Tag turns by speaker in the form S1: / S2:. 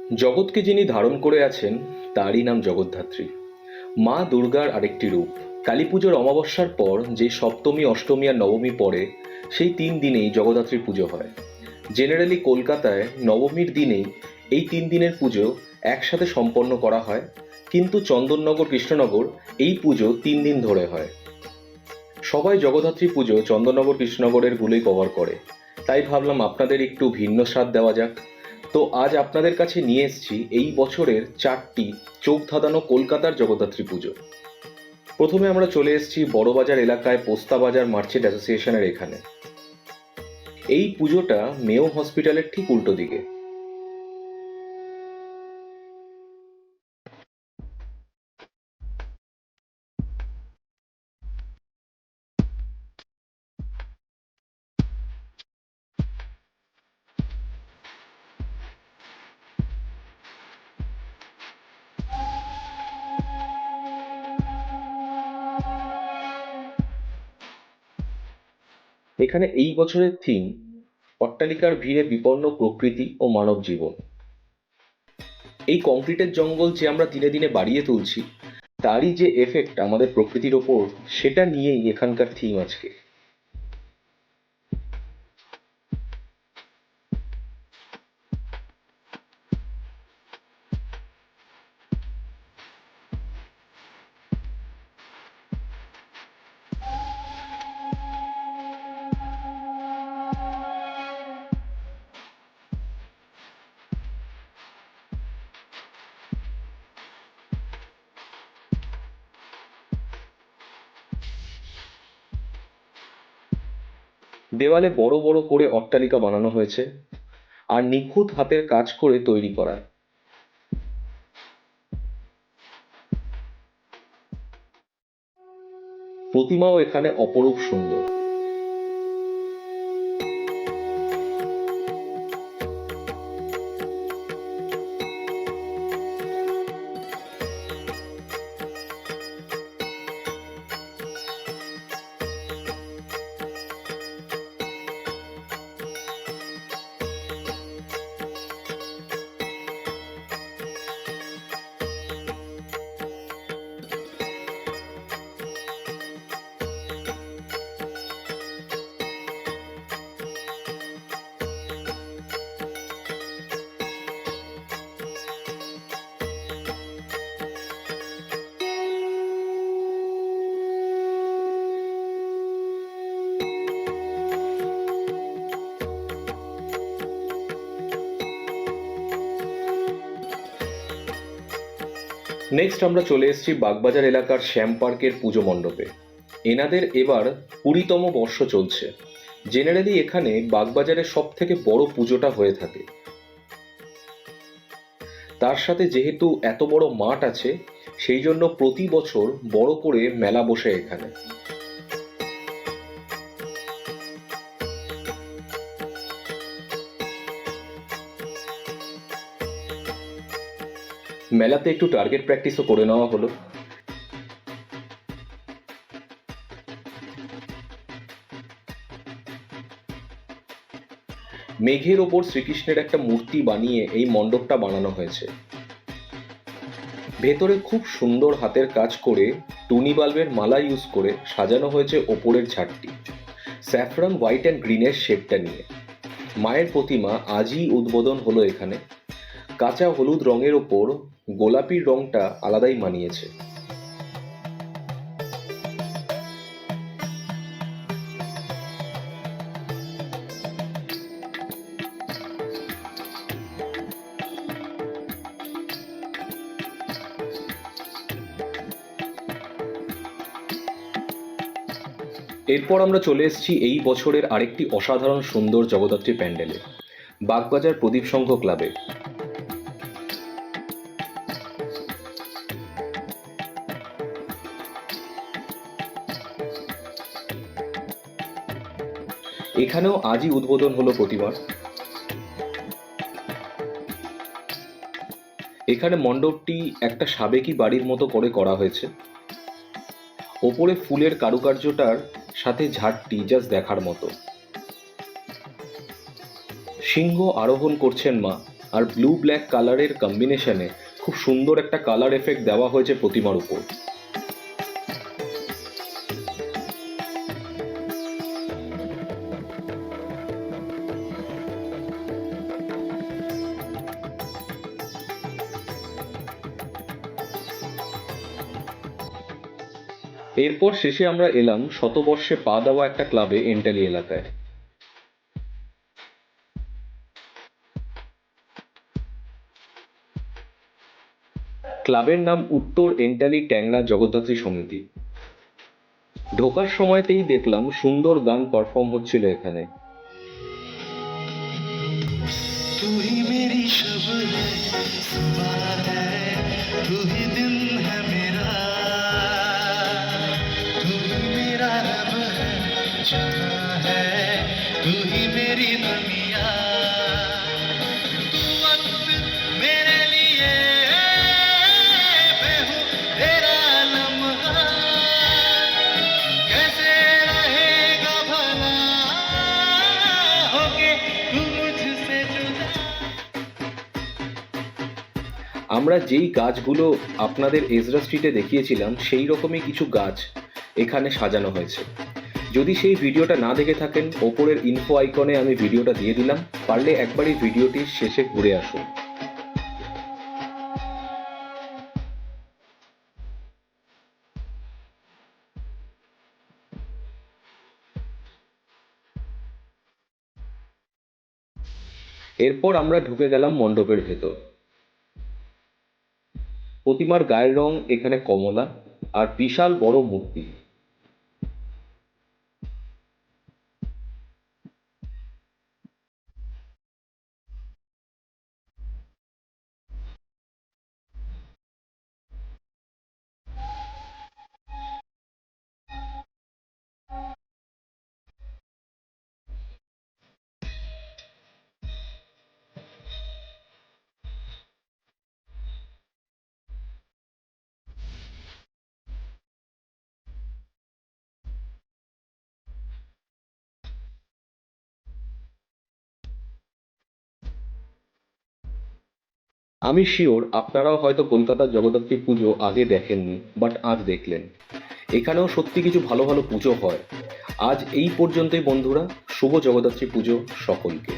S1: জগৎকে যিনি ধারণ করে আছেন তারই নাম জগদ্ধাত্রী। মা দুর্গার আরেকটি রূপ। কালী পুজোর অমাবস্যার পর যে সপ্তমী, অষ্টমী আর নবমী পড়ে, সেই 3 দিনেই জগদ্ধাত্রীর পুজো হয়। জেনারেলি কলকাতায় নবমীর দিনেই এই 3 দিনের পুজো একসাথে সম্পন্ন করা হয়, কিন্তু চন্দননগর, কৃষ্ণনগর এই পুজো 3 দিন ধরে হয়। সবাই জগদ্ধাত্রী পুজো চন্দননগর, কৃষ্ণনগরের গুলোই কভার করে, তাই ভাবলাম আপনাদের একটু ভিন্ন স্বাদ দেওয়া যাক। তো আজ আপনাদের কাছে নিয়ে এসেছি এই বছরের 4টি চোখ ধাঁধানো কলকাতার জগদ্ধাত্রী পুজো। প্রথমে আমরা চলে এসেছি বড়বাজার এলাকায় পোস্তা বাজার মার্চেন্ট অ্যাসোসিয়েশনের এখানে। এই পুজোটা মেও হসপিটালের ঠিক উল্টো দিকে। এখানে এই বছরের থিম অট্টালিকার ভিড়ে বিপন্ন প্রকৃতি ও মানব জীবন। এই কংক্রিটের জঙ্গল যে আমরা দিনে দিনে বাড়িয়ে তুলছি, তারই যে এফেক্ট আমাদের প্রকৃতির ওপর, সেটা নিয়েই এখানকার থিম আজকে। দেওয়ালে বড় বড় করে অট্টালিকা বানানো হয়েছে, আর নিখুঁত হাতের কাজ করে তৈরি করা। প্রতিমাও এখানে অপরূপ সুন্দর। নেক্সট আমরা চলে এসেছি বাগবাজার এলাকার শ্যাম পার্কের পুজো মণ্ডপে। এনাদের এবার 20তম বর্ষ চলছে। জেনারেলি এখানে বাগবাজারের সব থেকে বড় পুজোটা হয়ে থাকে। তার সাথে যেহেতু এত বড় মাঠ আছে, সেই জন্য প্রতি বছর বড় করে মেলা বসে এখানে। মেলাতে একটু টার্গেট প্র্যাকটিসও করে নেওয়া হলো। মেঘের ওপর শ্রীকৃষ্ণের একটা মূর্তি বানিয়ে এই মণ্ডপটা বানানো হয়েছে। ভেতরে খুব সুন্দর হাতের কাজ করে টুনি বাল্বের মালা ইউজ করে সাজানো হয়েছে ওপরের ছাদটি স্যাফরন হোয়াইট অ্যান্ড গ্রিনের শেডটা নিয়ে। মায়ের প্রতিমা আজই উদ্বোধন হলো এখানে। কাঁচা হলুদ রঙের ওপর গোলাপি রংটা আলাদাই মানিয়েছে। এরপর আমরা চলে এসেছি এই বছরের আরেকটি অসাধারণ সুন্দর জগদ্ধাত্রী প্যান্ডেলে, বাগবাজার প্রদীপ সংঘ ক্লাবে। এখানেও আজই উদ্বোধন হলো প্রতিমার। এখানে মণ্ডপটি একটা সাবেকি বাড়ির মতো করে করা হয়েছে। ওপরে ফুলের কারুকার্যটার সাথে ঝাড়টি জাস্ট দেখার মতো। সিংহ আরোহণ করছেন মা, আর ব্লু ব্ল্যাক কালারের কম্বিনেশনে খুব সুন্দর একটা কালার এফেক্ট দেওয়া হয়েছে প্রতিমার উপর। এরপর শেষে আমরা এলাম শতবর্ষে পা দেওয়া একটা ক্লাবে এন্টালি এলাকায়। ক্লাবের নাম উত্তর এন্টালি ট্যাংরা জগদ্ধাত্রী সমিতি। ঢোকার সময়তেই দেখলাম সুন্দর গান পারফর্ম হচ্ছিল এখানে।
S2: तू ही मेरी शब है, सुबह है, तू ही दिन है मेरा, तू ही मेरा रब है, जहां है, तू ही मेरी दुनिया, तू वक्त मेरे लिए मैं हूँ तेरा लम्हा, कैसे रहेगा भला होके तू मुझसे जुदा।
S1: আমরা যেই গাছগুলো আপনাদের এজরা স্ট্রিটে দেখিয়েছিলাম সেই রকমই কিছু গাছ এখানে সাজানো হয়েছে। যদি সেই ভিডিওটা না দেখে থাকেন, ওপরের ইনফো আইকনে আমি ভিডিওটা দিয়ে দিলাম, পারলে একবার এই ভিডিওটির শেষে ঘুরে আসুন। এরপর আমরা ঢুকে গেলাম মণ্ডপের ভেতর। প্রতিমার গায়ের রং এখানে কমলা, আর বিশাল বড় মূর্তি। আমি শিওর আপনারাও হয়তো কলকাতার জগদ্ধাত্রী পুজো আগে দেখেননি, বাট আজ দেখলেন। এখানেও সত্যি কিছু ভালো ভালো পুজো হয়। আজ এই পর্যন্তই বন্ধুরা। শুভ জগদ্ধাত্রী পুজো সকলকে।